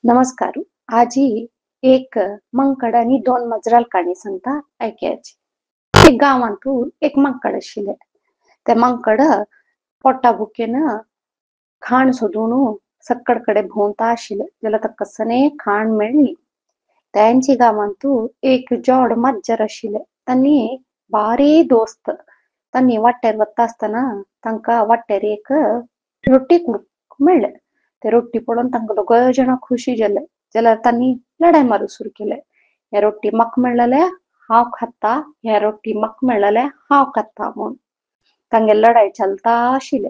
नमस्कार. आजी एक मंकड आणि दोन मजराल काणी सांगता ऐकायची. एक गावांतून एक मंकड आशिल्ले. ते मंकड पोटा बुकेन खाण सोदून सक्कडकडे भोंवता आशिल्ले जाल्यार ताका कसने खाण मेळ्ळी. त्यांची गावांतून एक जोड माज्जर आशिल्ले. तांणी बारी दोस्त. तांणी वाट्यार वता आसतना तांकां वाट्यार एक रोट्टी कूडक मेळ्ळें. ते रोट्टी पळोवन तांकां दोगय जाणां खुशी जाले. जाल्यार तांणी लढाई मारूंक सुरू केलें. हे रोट्टी म्हाका मेळ्ळले हांव खाता, हे रोट्टी म्हाका मेळ्ळले हांव खाता म्हूण. तांगे लढाई चलता आशिल्ले.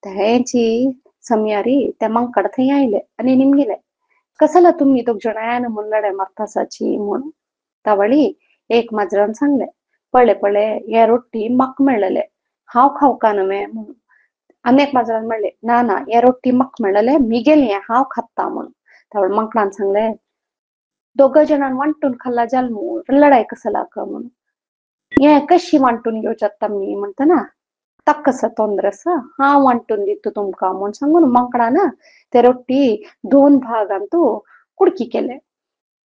तेंची समयारी ते मंकड थंय आयले आनी निमगेले. कशाला तुम्ही दोग जाण येन म्हूण लढाई मारता आसाची म्हूण. तावळी एक माजरान सांगले, पळय पळय हे रोट्टी म्हाका मेळ्ळले हांव खावंक न्हय म्हूण. अनेक माजरान म्हणले, ना ना हे रोट्टी म्हाका मेळ्ळले मिगेली हांव खाता म्हूण. तावळी मंकडान सांगले, दोगय जाणांन वांटून खाल्ला जाल म्हूण लढाई कशाला म्हूण. हे कशी वांटून घेवच्यात तम्ही म्हणतना ताका कसं तोंदर आसा हांव वांटून दिता तुमकां म्हूण सांगून मंकडान ते रोट्टी दोन भागांतू कुडकी केले.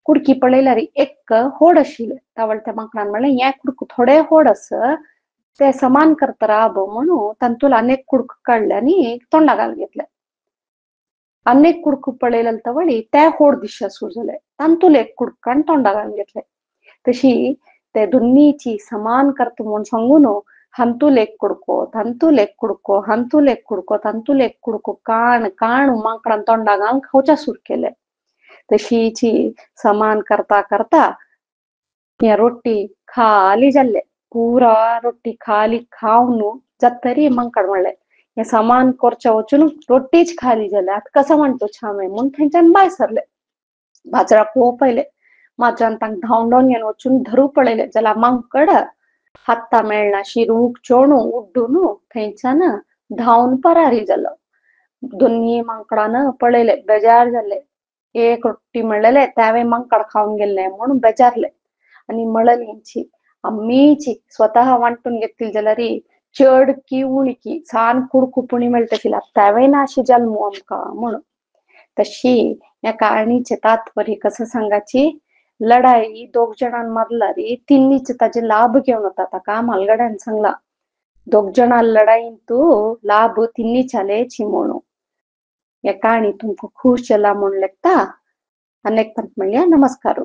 कुडकी पळयल्यार एक होड आशिल्ले. तावळ त्या मंकडान म्हणलें हे कुडक थोडे होड आसा ते समान करता राब म्हणून तांतून अनेक कुडक काडले आनी तोंडा घालून घेतले. अनेक कुडक पळयले तावळी ते होड दिसचे सुरू जाले. तांतून एक कुडकान तोंडा घालून घेतले. तशी ते दोन्हीची समान करता म्हूण सांगून हांतूल एक कुडको, तांतूल एक कुडको, हांतूल एक कुडको, तांतूल एक कुडको काण काण मंकडान तोंडा घालून खावच्या सुरू केले. तशीची समान करता करता हे रोट्टी खाली जाल्ले. पुरा रोट्टी खाली खावन जातरी मंकड म्हणलें हे समान करच्या वचून रोट्टीच खाली जाल्या आतां कसा म्हणतो छामे म्हूण थंयच्यान भायर सरले. माजरा खूब पळयले. माजरान तांकां धांवडावन घेवन वचून धरूं पळयले जाल्यार मंकड हाता मेळना शिरूंक चोवून उड्डून थंयच्यान धांवन परारी जालो. दोन्ही मंकडान पळयले बेजार जाले. एक रोट्टी मेळ्ळले त्यावेळी मंकड खावन गेले म्हूण बेजारले आनी मळलींची आम्मीची स्वतः वांटून घेतली जाल्यार चड उणकी सान कुडकुपणी मेळटली त्यावेळी नाशी जल्मू आमकां म्हणून. तशी या कारणीचे तात्पर्य कसं सांगाची, लढाई दोग जाणांन मारल्यारी तिन्नीच ताजे लाभ घेवन वता ताका मालगड्यान सांगला. दोग जाणां लढाईंतू लाभ तिन्नीच्यालेची म्हणून. या काणी तुमकां खुश जाला म्हूण लेखता. अनेक पंत म्हणल्या नमस्कार.